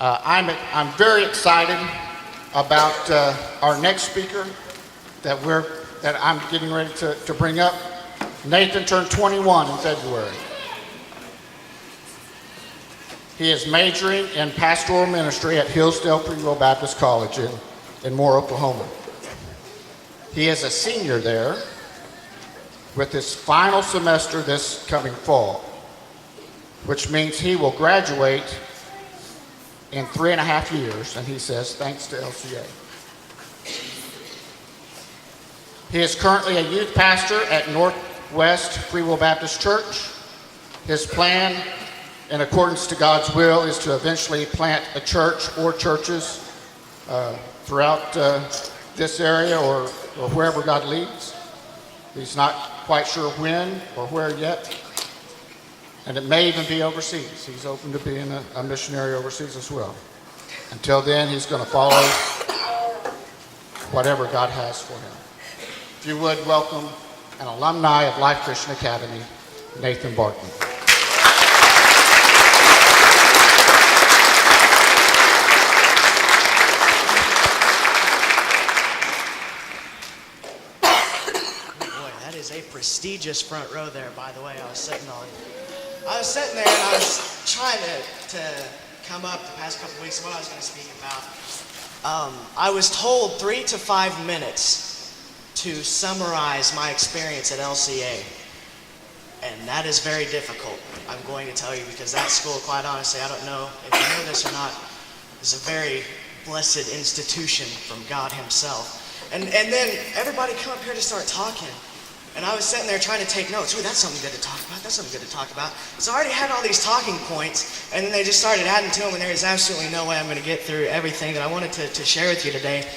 I'm very excited about our next speaker that I'm getting ready to bring up. Nathan turned 21 in February. He is majoring in pastoral ministry at Hillsdale Free Will Baptist College in Moore, Oklahoma. He is a senior there with his final semester this coming fall, which means he will graduate in 3.5 years, and he says, thanks to LCA. He is currently a youth pastor at Northwest Free Will Baptist Church. His plan, in accordance to God's will, is to eventually plant a church or churches throughout this area or wherever God leads. He's not quite sure when or where yet. And it may even be overseas. He's open to being a missionary overseas as well. Until then, he's going to follow whatever God has for him. If you would, welcome an alumni of Life Christian Academy, Nathan Barton. Boy, that is a prestigious front row there, by the way. I was sitting there and I was trying to come up the past couple weeks what I was going to speak about. I was told 3 to 5 minutes to summarize my experience at LCA. And that is very difficult, I'm going to tell you, because that school, quite honestly, I don't know if you know this or not, is a very blessed institution from God himself. And then everybody come up here to start talking. And I was sitting there trying to take notes. Ooh, that's something good to talk about. That's something good to talk about. So I already had all these talking points, and then they just started adding to them, and there is absolutely no way I'm going to get through everything that I wanted to share with you today.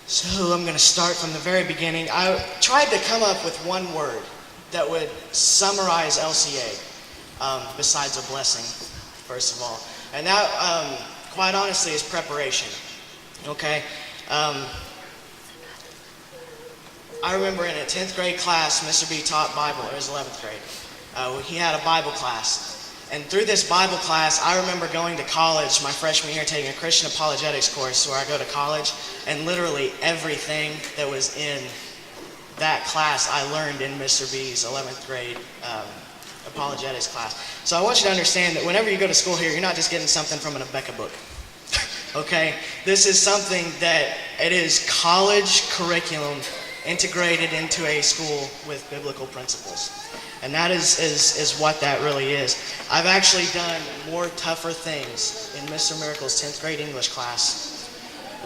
So I'm going to start from the very beginning. I tried to come up with one word that would summarize LCA, besides a blessing, first of all. And that, quite honestly, is preparation. Okay? I remember in a 10th grade class, Mr. B taught Bible. It was 11th grade. He had a Bible class. And through this Bible class, I remember going to college my freshman year, taking a Christian apologetics course where I go to college, and literally everything that was in that class I learned in Mr. B's 11th grade apologetics class. So I want you to understand that whenever you go to school here, you're not just getting something from an Abeka book. Okay? This is something that it is college curriculum integrated into a school with biblical principles. And that is what that really is. I've actually done more tougher things in Mr. Miracle's 10th grade English class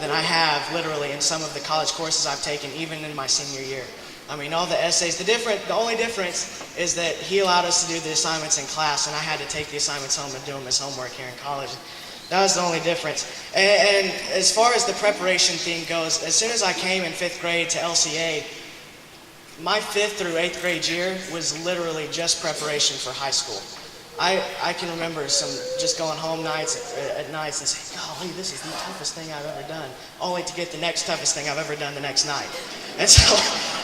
than I have literally in some of the college courses I've taken, even in my senior year. I mean, all the essays, the only difference is that he allowed us to do the assignments in class, and I had to take the assignments home and do them as homework here in college. That was the only difference. And as far as the preparation thing goes, as soon as I came in 5th grade to LCA, my 5th through 8th grade year was literally just preparation for high school. I can remember just going home at nights and saying, golly, this is the toughest thing I've ever done, only to get the next toughest thing I've ever done the next night. And so,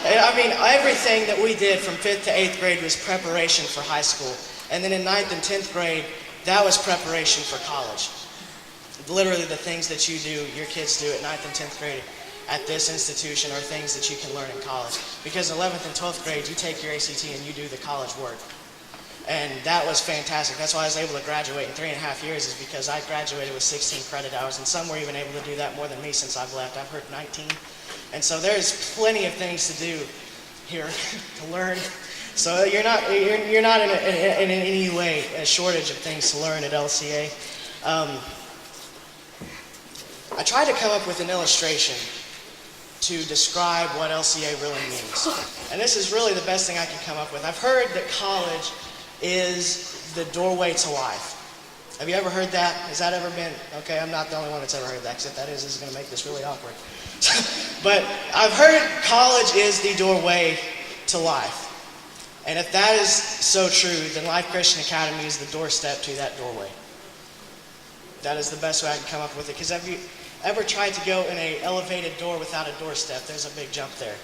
I mean, everything that we did from 5th to 8th grade was preparation for high school. And then in 9th and 10th grade, that was preparation for college. Literally the things that you do, your kids do at 9th and 10th grade at this institution are things that you can learn in college. Because 11th and 12th grade, you take your ACT and you do the college work. And that was fantastic. That's why I was able to graduate in 3.5 years, is because I graduated with 16 credit hours, and some were even able to do that more than me since I've left. I've heard 19. And so there's plenty of things to do here to learn. So you're not in any way a shortage of things to learn at LCA. I tried to come up with an illustration to describe what LCA really means. And this is really the best thing I can come up with. I've heard that college is the doorway to life. Have you ever heard that? Has that ever been? Okay, I'm not the only one that's ever heard that, because if that is, this is going to make this really awkward. But I've heard college is the doorway to life. And if that is so true, then Life Christian Academy is the doorstep to that doorway. That is the best way I can come up with it. Because have you ever tried to go in an elevated door without a doorstep? There's a big jump there.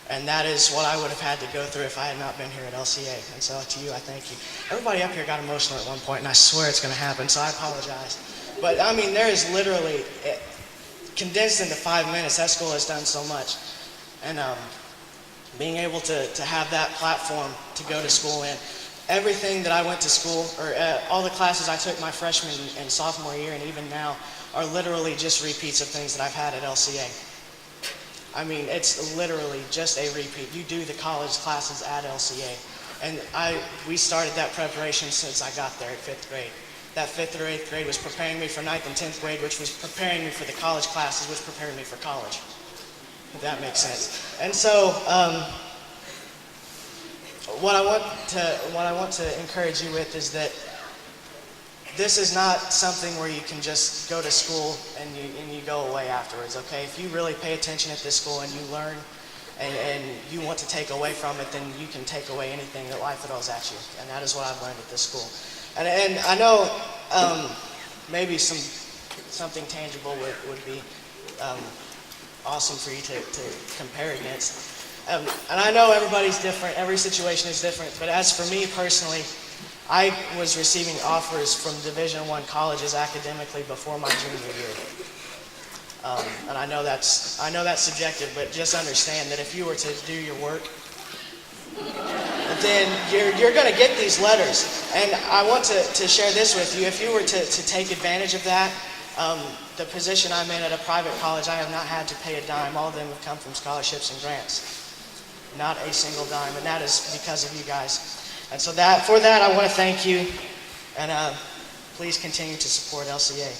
And that is what I would have had to go through if I had not been here at LCA. And so to you, I thank you. Everybody up here got emotional at one point, and I swear it's going to happen, so I apologize. But I mean, there is literally, condensed into 5 minutes, that school has done so much. And being able to have that platform to go to school in, everything that I went to school, or all the classes I took my freshman and sophomore year and even now, are literally just repeats of things that I've had at LCA. I mean, it's literally just a repeat. You do the college classes at LCA. And we started that preparation since I got there at 5th grade. That 5th or 8th grade was preparing me for 9th and 10th grade, which was preparing me for the college classes, which prepared me for college. If that makes sense. And so, what I want to encourage you with is that this is not something where you can just go to school and you go away afterwards, okay? If you really pay attention at this school and you learn and you want to take away from it, then you can take away anything that life throws at you. And that is what I've learned at this school. And I know maybe something tangible would be awesome for you to compare against. And I know everybody's different, every situation is different, but as for me personally, I was receiving offers from Division I colleges academically before my junior year. And I know that's subjective, but just understand that if you were to do your work, then you're going to get these letters. And I want to share this with you. If you were to take advantage of that, the position I'm in at a private college, I have not had to pay a dime. All of them have come from scholarships and grants. Not a single dime, and that is because of you guys. And so for that, I want to thank you, and please continue to support LCA.